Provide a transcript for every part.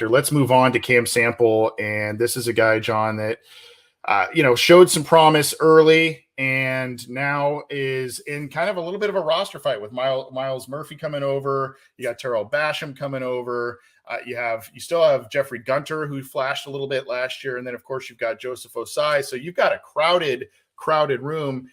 Let's move on to Cam Sample, and this is a guy, John, that showed some promise early and now is in kind of a little bit of a roster fight with Miles Murphy coming over. You got Terrell Basham coming over. You still have Jeffrey Gunter, who flashed a little bit last year, and then of course you've got Joseph Osai. So you've got a crowded room.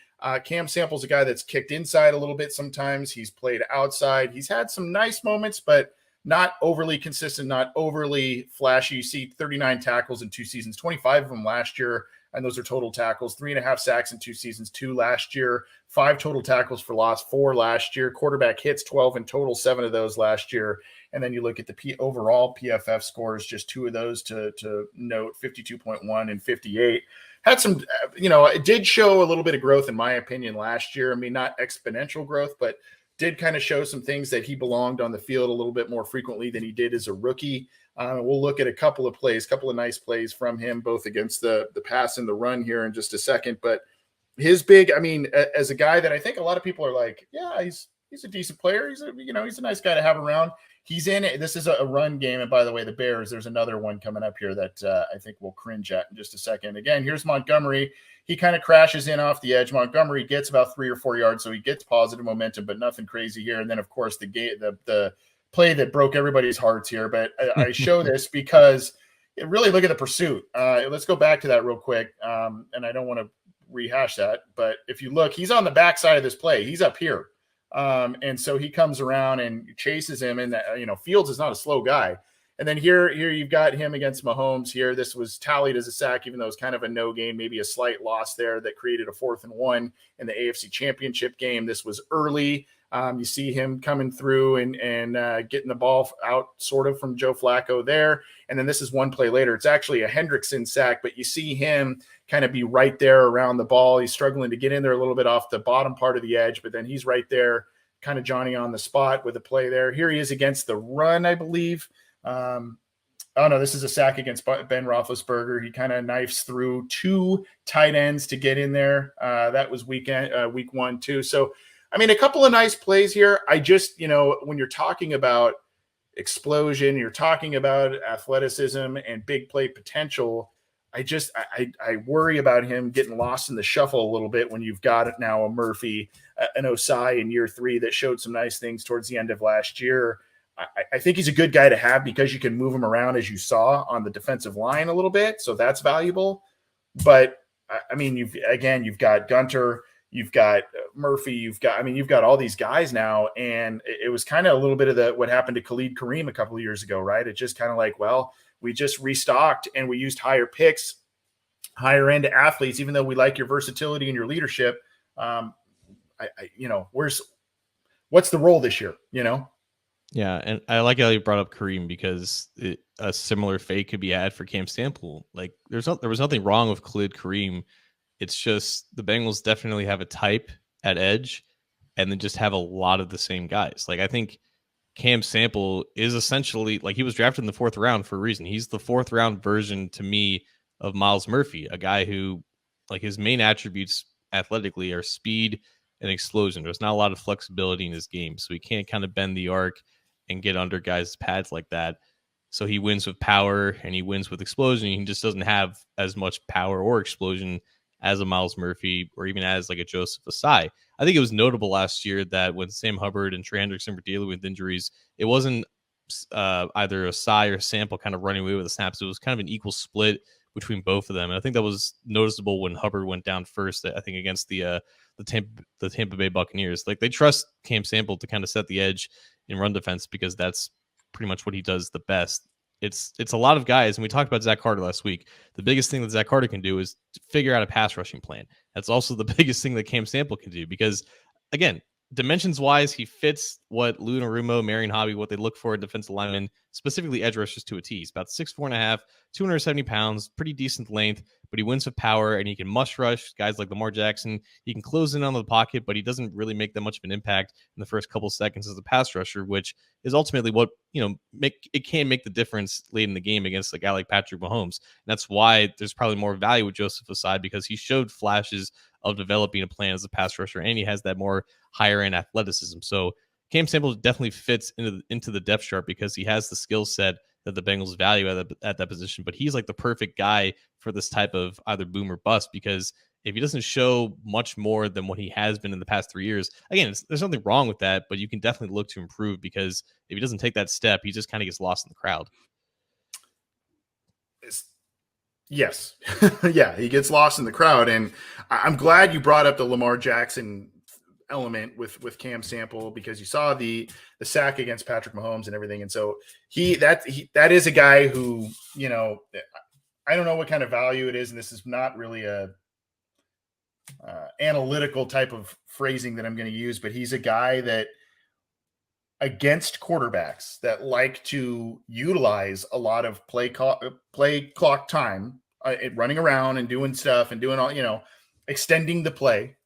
Cam Sample's a guy that's kicked inside a little bit sometimes. He's played outside. He's had some nice moments, but not overly consistent, not overly flashy. You see 39 tackles in 2 seasons, 25 of them last year, and those are total tackles. 3.5 sacks in 2 seasons, 2 last year. 5 total tackles for loss, 4 last year. Quarterback hits, 12 in total, 7 of those last year. And then you look at the overall PFF scores, just 2 of those to note, 52.1 and 58. Had some, it did show a little bit of growth, in my opinion, last year. I mean, not exponential growth, but did kind of show some things that he belonged on the field a little bit more frequently than he did as a rookie. We'll look at a couple of nice plays from him, both against the pass and the run here in just a second. But his as a guy that I think a lot of people are like, yeah, he's a decent player. He's a nice guy to have around. He's in it. This is a run game. And by the way, the Bears, there's another one coming up here that I think we'll cringe at in just a second. Again, here's Montgomery. He kind of crashes in off the edge. Montgomery gets about 3 or 4 yards, so he gets positive momentum, but nothing crazy here. And then, of course, the play that broke everybody's hearts here. But I show this because really look at the pursuit. Let's go back to that real quick. And I don't want to rehash that, but if you look, he's on the backside of this play. He's up here. And so he comes around and chases him, and Fields is not a slow guy. And then here you've got him against Mahomes here. This was tallied as a sack, even though it was kind of a no gain, maybe a slight loss there that created a 4th and 1 in the AFC Championship game. This was early. You see him coming through and getting the ball out sort of from Joe Flacco there. And then this is one play later. It's actually a Hendrickson sack, but you see him kind of be right there around the ball. He's struggling to get in there a little bit off the bottom part of the edge, but then he's right there, kind of Johnny on the spot with a play there. Here he is against the run, I believe. This is a sack against Ben Roethlisberger. He kind of knifes through 2 tight ends to get in there. That was week 1 too. So, a couple of nice plays here. I just, when you're talking about explosion, you're talking about athleticism and big play potential, I worry about him getting lost in the shuffle a little bit when you've got now a Murphy, an Osai in year 3 that showed some nice things towards the end of last year. I think he's a good guy to have because you can move him around, as you saw on the defensive line a little bit. So that's valuable. But you've got Gunter, you've got Murphy, you've got all these guys now. And it was kind of a little bit of what happened to Khalid Kareem a couple of years ago, right? It's just kind of like, well, we just restocked and we used higher picks, higher end athletes, even though we like your versatility and your leadership. What's the role this year, Yeah, and I like how you brought up Kareem because a similar fate could be had for Cam Sample. Like, there was nothing wrong with Khalid Kareem. It's just the Bengals definitely have a type at edge and then just have a lot of the same guys. Like, I think Cam Sample is essentially, like, he was drafted in the 4th round for a reason. He's the 4th round version to me of Miles Murphy, a guy who, like, his main attributes athletically are speed and explosion. There's not a lot of flexibility in his game, so he can't kind of bend the arc and get under guys' pads like that. So he wins with power and he wins with explosion. He just doesn't have as much power or explosion as a Miles Murphy or even as like a Joseph Osai. I think it was notable last year that when Sam Hubbard and Trey Hendrickson were dealing with injuries, it wasn't either Osai or Sample kind of running away with the snaps. It was kind of an equal split between both of them. And I think that was noticeable when Hubbard went down first, I think against the Tampa Bay Buccaneers. Like, they trust Cam Sample to kind of set the edge in run defense because that's pretty much what he does the best. It's a lot of guys, and we talked about Zach Carter last week. The biggest thing that Zach Carter can do is figure out a pass rushing plan. That's also the biggest thing that Cam Sample can do because, again, dimensions wise, he fits what Lou Narumo, Marion Hobby, what they look for in defensive linemen, specifically edge rushers to a T. He's about 6'4.5", 270 pounds, pretty decent length, but he wins with power and he can mush rush guys like Lamar Jackson. He can close in on the pocket, but he doesn't really make that much of an impact in the first couple seconds as a pass rusher, which is ultimately what, it can make the difference late in the game against a guy like Patrick Mahomes. And that's why there's probably more value with Joseph Ossai because he showed flashes of developing a plan as a pass rusher, and he has that more higher end athleticism. So Cam Sample definitely fits into the depth chart because he has the skill set that the Bengals value at that position. But he's like the perfect guy for this type of either boom or bust because if he doesn't show much more than what he has been in the past 3 years, again, there's nothing wrong with that, but you can definitely look to improve because if he doesn't take that step, he just kind of gets lost in the crowd. Yes. Yeah, he gets lost in the crowd. And I'm glad you brought up the Lamar Jackson element with Cam Sample because you saw the sack against Patrick Mahomes and everything. And so that is a guy who, I don't know what kind of value it is. And this is not really a analytical type of phrasing that I'm going to use, but he's a guy that against quarterbacks that like to utilize a lot of play clock time, running around and doing stuff and doing all, extending the play.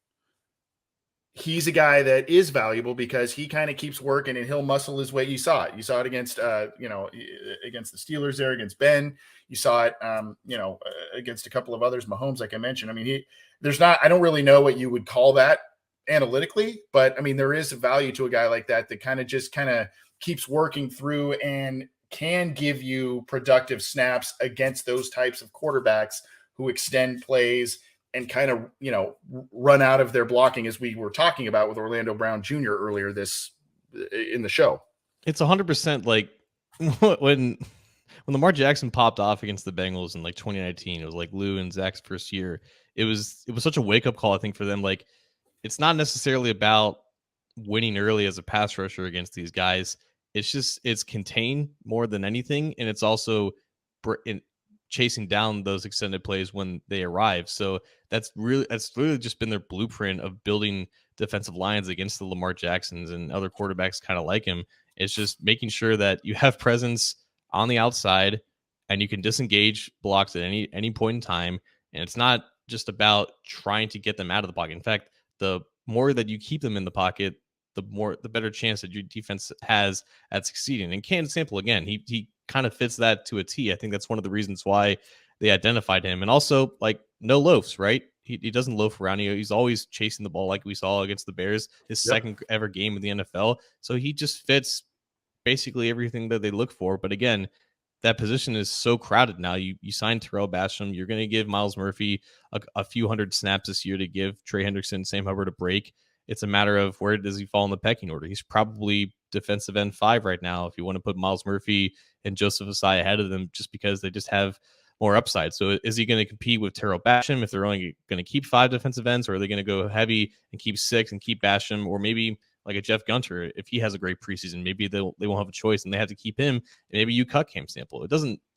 He's a guy that is valuable because he kind of keeps working and he'll muscle his way. You saw it against, against the Steelers there, against Ben. You saw it, against a couple of others, Mahomes, like I mentioned. I mean, I don't really know what you would call that analytically, but I mean, there is a value to a guy like that kind of keeps working through and can give you productive snaps against those types of quarterbacks who extend plays and kind of, run out of their blocking, as we were talking about with Orlando Brown Jr. earlier in the show. It's 100% like when Lamar Jackson popped off against the Bengals in like 2019, it was like Lou and Zach's first year. It was such a wake up call, I think, for them. Like, it's not necessarily about winning early as a pass rusher against these guys. It's contained more than anything. And it's also chasing down those extended plays when they arrive. So that's really just been their blueprint of building defensive lines against the Lamar Jacksons and other quarterbacks kind of like him. It's just making sure that you have presence on the outside and you can disengage blocks at any point in time. And it's not just about trying to get them out of the pocket. In fact, the more that you keep them in the pocket, the better chance that your defense has at succeeding. And Cam Sample, again, he kind of fits that to a T. I think that's one of the reasons why they identified him. And also, like, no loafs, right? He doesn't loaf around. He's always chasing the ball, like we saw against the Bears, his second ever game in the NFL. So he just fits basically everything that they look for. But again, that position is so crowded now. You signed Terrell Basham. You're going to give Miles Murphy a few hundred snaps this year to give Trey Hendrickson, Sam Hubbard a break. It's a matter of where does he fall in the pecking order. He's probably defensive end 5 right now if you want to put Miles Murphy and Joseph Ossai ahead of them just because they just have more upside. So is he going to compete with Terrell Basham if they're only going to keep 5 defensive ends, or are they going to go heavy and keep 6 and keep Basham, or maybe like a Jeff Gunter, if he has a great preseason, maybe they won't have a choice and they have to keep him, and maybe you cut Cam Sample.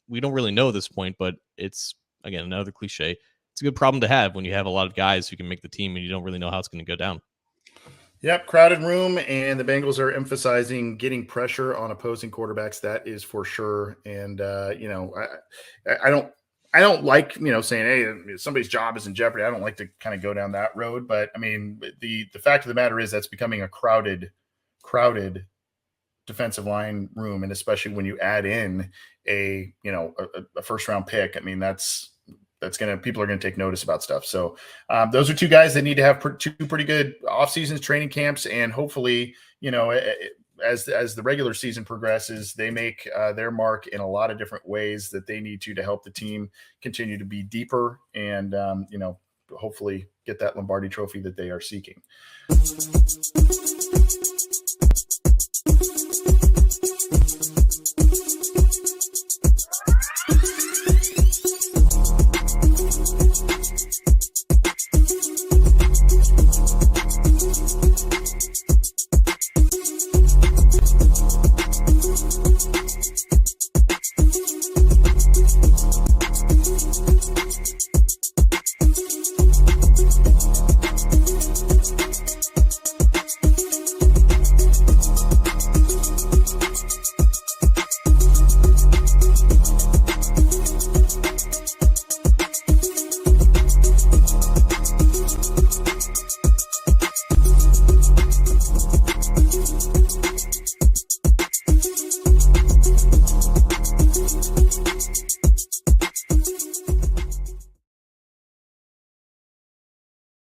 We don't really know at this point, but it's, again, another cliche. It's a good problem to have when you have a lot of guys who can make the team and you don't really know how it's going to go down. Yep, crowded room, and the Bengals are emphasizing getting pressure on opposing quarterbacks. That is for sure. And I don't like saying, hey, somebody's job is in jeopardy. I don't like to kind of go down that road, but I mean, the fact of the matter is that's becoming a crowded defensive line room, and especially when you add in a first round pick. I mean, people are going to take notice about stuff. So those are 2 guys that need to have 2 pretty good off seasons, training camps, and hopefully, as the regular season progresses, they make their mark in a lot of different ways that they need to help the team continue to be deeper and, hopefully get that Lombardi trophy that they are seeking.